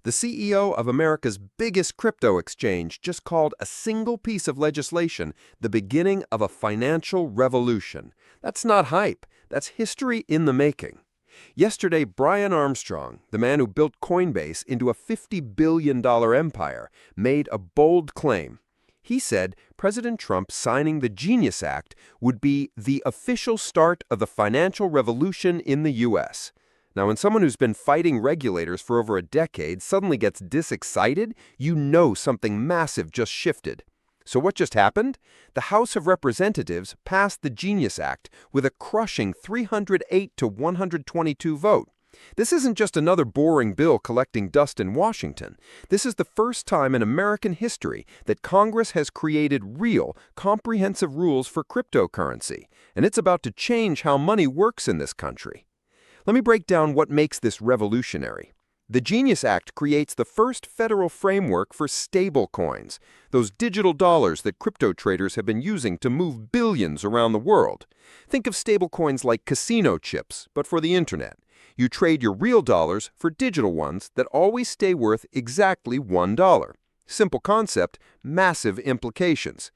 The CEO of America's biggest crypto exchange just called a single piece of legislation the beginning of a financial revolution. That's not hype. That's history in the making. Yesterday, Brian Armstrong, the man who built Coinbase into a $50 billion empire, made a bold claim. He said President Trump signing the Genius Act would be the official start of the financial revolution in the U.S. Now, when someone who's been fighting regulators for over a decade suddenly gets disexcited, you know something massive just shifted. So what just happened? The House of Representatives passed the Genius Act with a crushing 308 to 122 vote. This isn't just another boring bill collecting dust in Washington. This is the first time in American history that Congress has created real, comprehensive rules for cryptocurrency, and it's about to change how money works in this country. Let me break down what makes this revolutionary. The Genius Act creates the first federal framework for stablecoins, those digital dollars that crypto traders have been using to move billions around the world. Think of stablecoins like casino chips, but for the internet. You trade your real dollars for digital ones that always stay worth exactly $1. Simple concept, massive implications.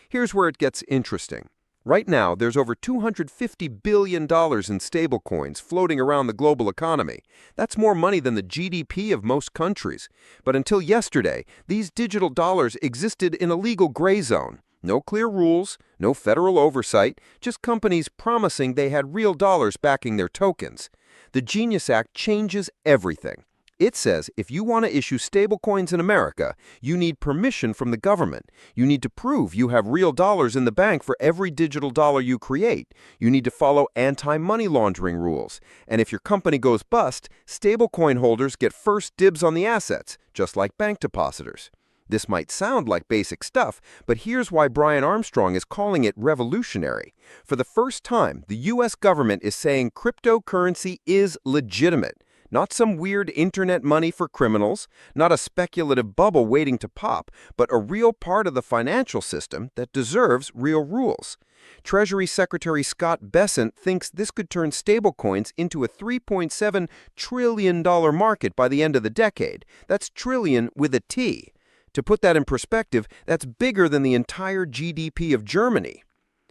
Here's where it gets interesting. Right now, there's over $250 billion in stablecoins floating around the global economy. That's more money than the GDP of most countries. But until yesterday, these digital dollars existed in a legal gray zone. No clear rules, no federal oversight, just companies promising they had real dollars backing their tokens. The Genius Act changes everything. It says if you want to issue stablecoins in America, you need permission from the government. You need to prove you have real dollars in the bank for every digital dollar you create. You need to follow anti-money laundering rules. And if your company goes bust, stablecoin holders get first dibs on the assets, just like bank depositors. This might sound like basic stuff, but here's why Brian Armstrong is calling it revolutionary. For the first time, the U.S. government is saying cryptocurrency is legitimate. Not some weird internet money for criminals, not a speculative bubble waiting to pop, but a real part of the financial system that deserves real rules. Treasury Secretary Scott Bessent thinks this could turn stablecoins into a $3.7 trillion market by the end of the decade. That's trillion with a T. To put that in perspective, that's bigger than the entire GDP of Germany.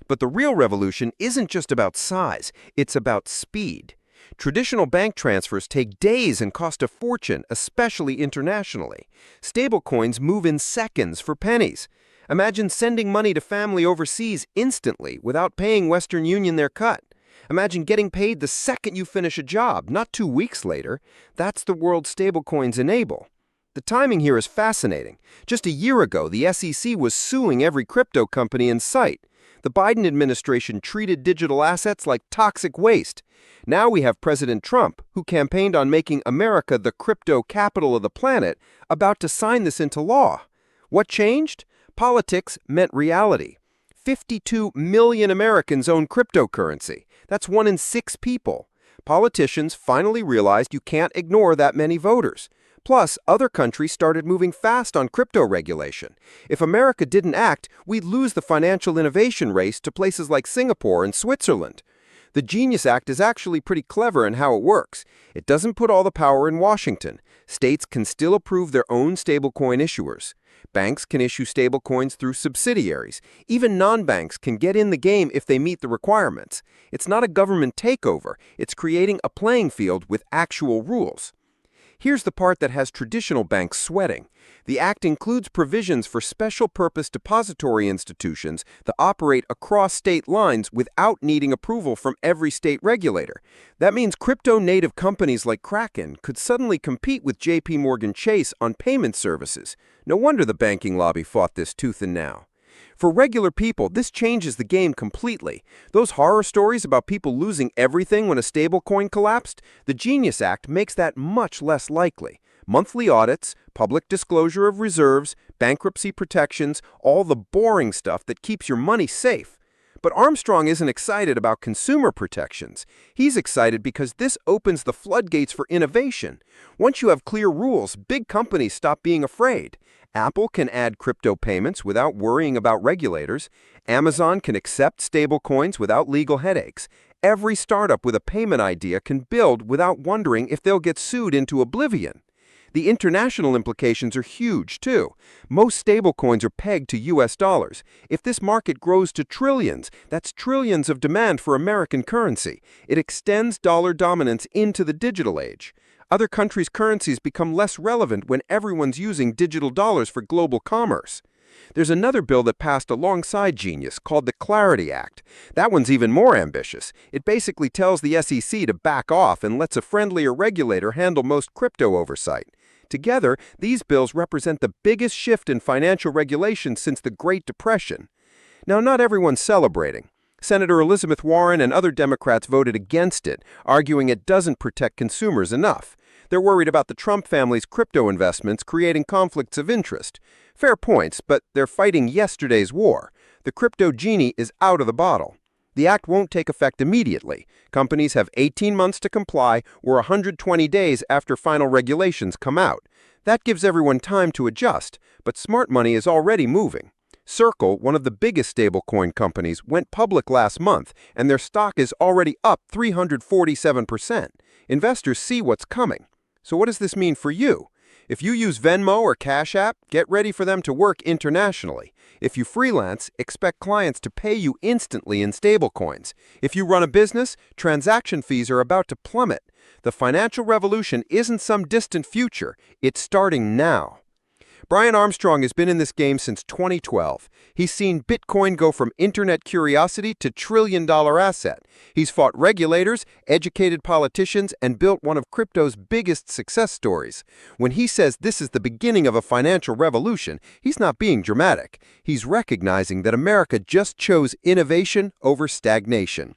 But the real revolution isn't just about size, it's about speed. Traditional bank transfers take days and cost a fortune, especially internationally. Stablecoins move in seconds for pennies. Imagine sending money to family overseas instantly without paying Western Union their cut. Imagine getting paid the second you finish a job, not 2 weeks later. That's the world stablecoins enable. The timing here is fascinating. Just a year ago, the SEC was suing every crypto company in sight. The Biden administration treated digital assets like toxic waste. Now we have President Trump, who campaigned on making America the crypto capital of the planet, about to sign this into law. What changed? Politics met reality. 52 million Americans own cryptocurrency. That's 1 in 6 people. Politicians finally realized you can't ignore that many voters. Plus, other countries started moving fast on crypto regulation. If America didn't act, we'd lose the financial innovation race to places like Singapore and Switzerland. The Genius Act is actually pretty clever in how it works. It doesn't put all the power in Washington. States can still approve their own stablecoin issuers. Banks can issue stablecoins through subsidiaries. Even non-banks can get in the game if they meet the requirements. It's not a government takeover. It's creating a playing field with actual rules. Here's the part that has traditional banks sweating. The Act includes provisions for special-purpose depository institutions that operate across state lines without needing approval from every state regulator. That means crypto-native companies like Kraken could suddenly compete with J.P. Morgan Chase on payment services. No wonder the banking lobby fought this tooth and nail. For regular people, this changes the game completely. Those horror stories about people losing everything when a stablecoin collapsed, the Genius Act makes that much less likely. Monthly audits, public disclosure of reserves, bankruptcy protections, all the boring stuff that keeps your money safe. But Armstrong isn't excited about consumer protections. He's excited because this opens the floodgates for innovation. Once you have clear rules, big companies stop being afraid. Apple can add crypto payments without worrying about regulators. Amazon can accept stablecoins without legal headaches. Every startup with a payment idea can build without wondering if they'll get sued into oblivion. The international implications are huge, too. Most stablecoins are pegged to US dollars. If this market grows to trillions, that's trillions of demand for American currency. It extends dollar dominance into the digital age. Other countries' currencies become less relevant when everyone's using digital dollars for global commerce. There's another bill that passed alongside Genius called the Clarity Act. That one's even more ambitious. It basically tells the SEC to back off and lets a friendlier regulator handle most crypto oversight. Together, these bills represent the biggest shift in financial regulation since the Great Depression. Now, not everyone's celebrating. Senator Elizabeth Warren and other Democrats voted against it, arguing it doesn't protect consumers enough. They're worried about the Trump family's crypto investments creating conflicts of interest. Fair points, but they're fighting yesterday's war. The crypto genie is out of the bottle. The act won't take effect immediately. Companies have 18 months to comply or 120 days after final regulations come out. That gives everyone time to adjust, but smart money is already moving. Circle, one of the biggest stablecoin companies, went public last month, and their stock is already up 347%. Investors see what's coming. So what does this mean for you? If you use Venmo or Cash App, get ready for them to work internationally. If you freelance, expect clients to pay you instantly in stablecoins. If you run a business, transaction fees are about to plummet. The financial revolution isn't some distant future. It's starting now. Brian Armstrong has been in this game since 2012. He's seen Bitcoin go from internet curiosity to trillion-dollar asset. He's fought regulators, educated politicians, and built one of crypto's biggest success stories. When he says this is the beginning of a financial revolution, he's not being dramatic. He's recognizing that America just chose innovation over stagnation.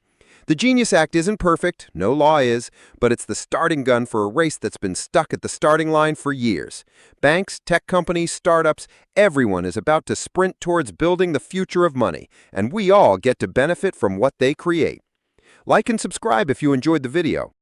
The Genius Act isn't perfect, no law is, but it's the starting gun for a race that's been stuck at the starting line for years. Banks, tech companies, startups, everyone is about to sprint towards building the future of money, and we all get to benefit from what they create. Like and subscribe if you enjoyed the video.